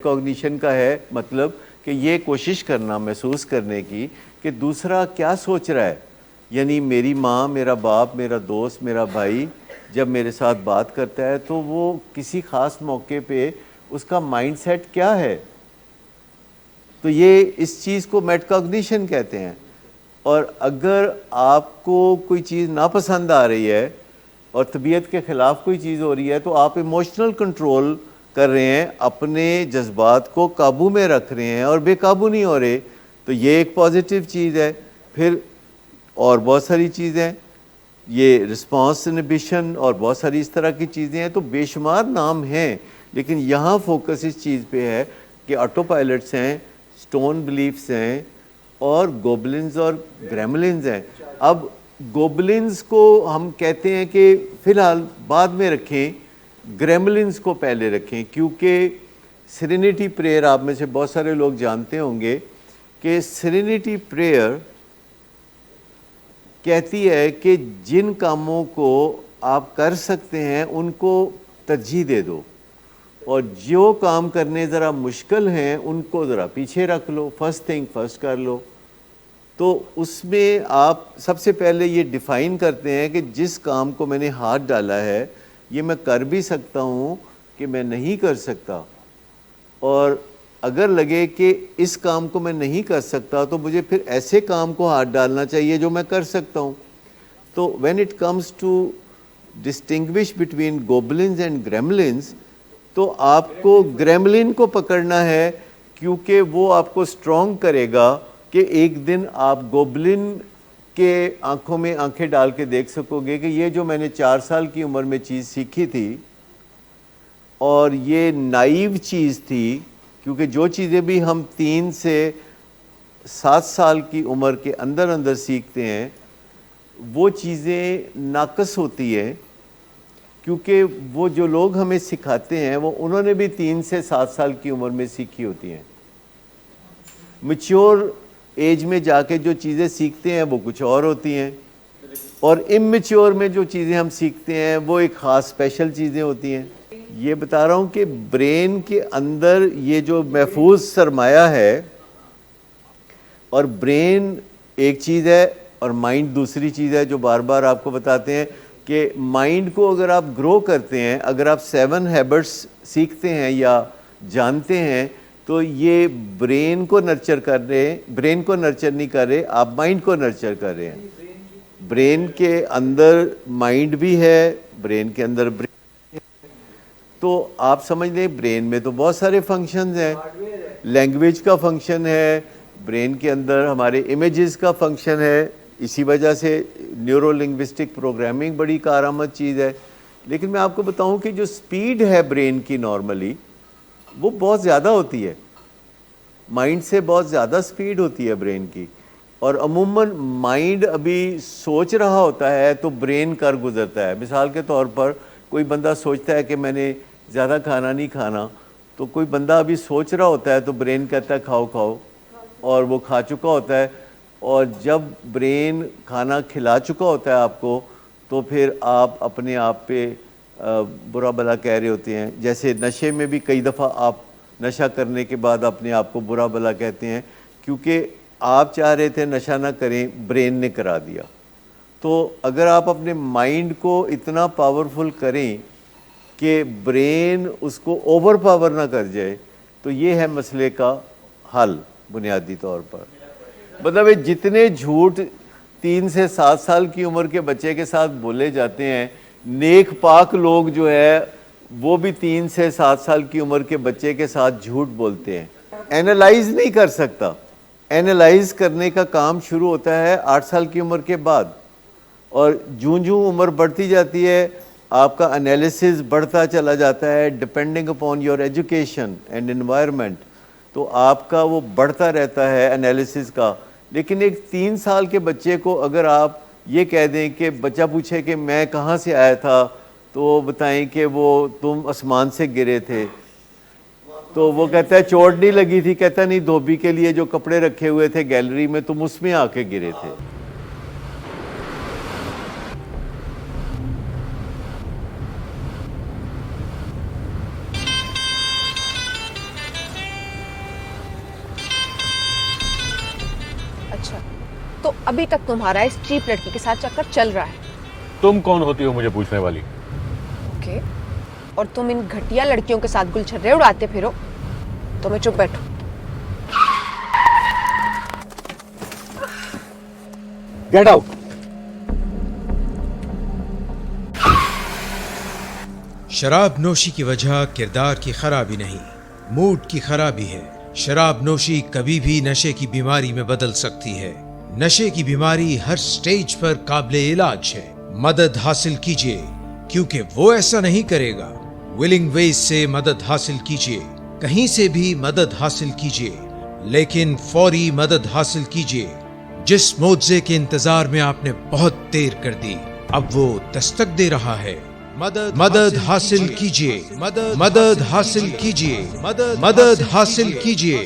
Cognition का है मतलब कि ये कोशिश करना महसूस करने की कि दूसरा क्या सोच रहा है। यानी मेरी माँ, मेरा बाप, मेरा दोस्त, मेरा भाई जब मेरे साथ बात करता है तो वो किसी ख़ास मौके पे उसका माइंडसेट क्या है। तो ये इस चीज़ को मेटाकॉग्निशन कहते हैं। और अगर आपको कोई चीज़ नापसंद आ रही है और तबीयत के ख़िलाफ़ कोई चीज़ हो रही है तो आप इमोशनल कंट्रोल कर रहे हैं, अपने जज्बात को काबू में रख रहे हैं और बेकाबू नहीं हो रहे, तो ये एक पॉजिटिव चीज़ है। फिर और बहुत सारी चीज़ें, ये रिस्पॉन्स इनहिबिशन और बहुत सारी इस तरह की चीज़ें हैं। तो बेशुमार नाम हैं, लेकिन यहाँ फोकस इस चीज़ पे है कि ऑटो पायलट्स हैं, स्टोन बिलीफ्स हैं और गोबलिन्स और ग्रेमलिन्स हैं। अब गोबलिन्स को हम कहते हैं कि फ़िलहाल बाद में रखें, ग्रेमलिन्स को पहले रखें, क्योंकि सेरेनिटी प्रेयर आप में से बहुत सारे लोग जानते होंगे कि सेरेनिटी प्रेयर कहती है कि जिन कामों को आप कर सकते हैं उनको तरजीह दे दो और जो काम करने ज़रा मुश्किल हैं उनको ज़रा पीछे रख लो, फर्स्ट थिंग फर्स्ट कर लो। तो उसमें आप सबसे पहले ये डिफ़ाइन करते हैं कि जिस काम को मैंने हाथ डाला है ये मैं कर भी सकता हूँ कि मैं नहीं कर सकता, और अगर लगे कि इस काम को मैं नहीं कर सकता तो मुझे फिर ऐसे काम को हाथ डालना चाहिए जो मैं कर सकता हूँ। तो when it comes to distinguish between goblins and gremlins, तो आपको ग्रेमलिन को पकड़ना है, क्योंकि वो आपको स्ट्रॉन्ग करेगा कि एक दिन आप गोबलिन के आंखों में आंखें डाल के देख सकोगे कि ये जो मैंने 4 साल की उम्र में चीज़ सीखी थी और ये नाइव चीज़ थी, क्योंकि जो चीज़ें भी हम 3 से 7 साल की उम्र के अंदर अंदर सीखते हैं वो चीज़ें नाकस होती है, क्योंकि वो जो लोग हमें सिखाते हैं वो उन्होंने भी 3 से 7 साल की उम्र में सीखी होती हैं। मैच्योर एज में जाके जो चीज़ें सीखते हैं वो कुछ और होती हैं, और इमैच्योर में जो चीज़ें हम सीखते हैं वो एक ख़ास स्पेशल चीज़ें होती हैं। ये बता रहा हूँ कि ब्रेन के अंदर ये जो महफूज सरमाया है, और ब्रेन एक चीज़ है और माइंड दूसरी चीज़ है, जो बार बार आपको बताते हैं कि माइंड को अगर आप ग्रो करते हैं, अगर आप 7 हैबिट्स सीखते हैं या जानते हैं, तो ये ब्रेन को नर्चर कर रहे हैं, ब्रेन को नर्चर नहीं कर रहे, आप माइंड को नर्चर कर रहे हैं। ब्रेन के अंदर माइंड भी है, ब्रेन के अंदर ब्रेन, तो आप समझ लें ब्रेन में तो बहुत सारे फंक्शंस हैं। लैंग्वेज का फंक्शन है, ब्रेन के अंदर हमारे इमेजेस का फंक्शन है, इसी वजह से न्यूरो लिंग्विस्टिक प्रोग्रामिंग बड़ी कारआमद चीज़ है। लेकिन मैं आपको बताऊं कि जो स्पीड है ब्रेन की नॉर्मली वो बहुत ज़्यादा होती है, माइंड से बहुत ज़्यादा स्पीड होती है ब्रेन की। और अमूमन माइंड अभी सोच रहा होता है तो ब्रेन कर गुजरता है। मिसाल के तौर पर कोई बंदा सोचता है कि मैंने ज़्यादा खाना नहीं खाना, तो कोई बंदा अभी सोच रहा होता है तो ब्रेन कहता है खाओ खाओ, और वो खा चुका होता है। और जब ब्रेन खाना खिला चुका होता है आपको, तो फिर आप अपने आप पे बुरा भला कह रहे होते हैं। जैसे नशे में भी कई दफ़ा आप नशा करने के बाद अपने आप को बुरा भला कहते हैं, क्योंकि आप चाह रहे थे नशा ना करें, ब्रेन ने करा दिया। तो अगर आप अपने माइंड को इतना पावरफुल करें कि ब्रेन उसको ओवर पावर ना कर जाए, तो ये है मसले का हल बुनियादी तौर पर। मतलब ये जितने झूठ 3 से 7 साल की उम्र के बच्चे के साथ बोले जाते हैं, नेक पाक लोग जो है वो भी 3 से 7 साल की उम्र के बच्चे के साथ झूठ बोलते हैं। एनालाइज नहीं कर सकता, एनालाइज करने का काम शुरू होता है 8 साल की उम्र के बाद, और जूं जूं उम्र बढ़ती जाती है आपका एनालिसिस बढ़ता चला जाता है, depending upon your education and environment. तो आपका वो बढ़ता रहता है एनालिसिस का। लेकिन एक 3 साल के बच्चे को अगर आप ये कह दें कि बच्चा पूछे कि मैं कहाँ से आया था, तो बताएं कि वो तुम आसमान से गिरे थे, तो वो कहता है चोट नहीं लगी थी, कहता नहीं धोबी के लिए जो कपड़े रखे हुए थे गैलरी में तुम उसमें आके गिरे थे। अच्छा, तो अभी तक तुम्हारा इस चीप लड़की के साथ चक्कर चल रहा है? तुम कौन होती हो मुझे पूछने वाली? ओके, और तुम इन घटिया लड़कियों के साथ गुलछर्रे उड़ाते फिरो, तो मैं चुप बैठू। Get out. शराब नोशी की वजह किरदार की खराबी नहीं, मूड की खराबी है। शराब नोशी कभी भी नशे की बीमारी में बदल सकती है। नशे की बीमारी हर स्टेज पर काबिले इलाज है। मदद हासिल कीजिए, क्योंकि वो ऐसा नहीं करेगा। विलिंग वेज से मदद हासिल कीजिए, कहीं से भी मदद हासिल कीजिए, लेकिन फौरी मदद हासिल कीजिए। जिस मुआवजे के इंतजार में आपने बहुत देर कर दी, अब वो दस्तक दे रहा है। मदद हासिल कीजिए, मदद हासिल कीजिए, मदद हासिल कीजिए।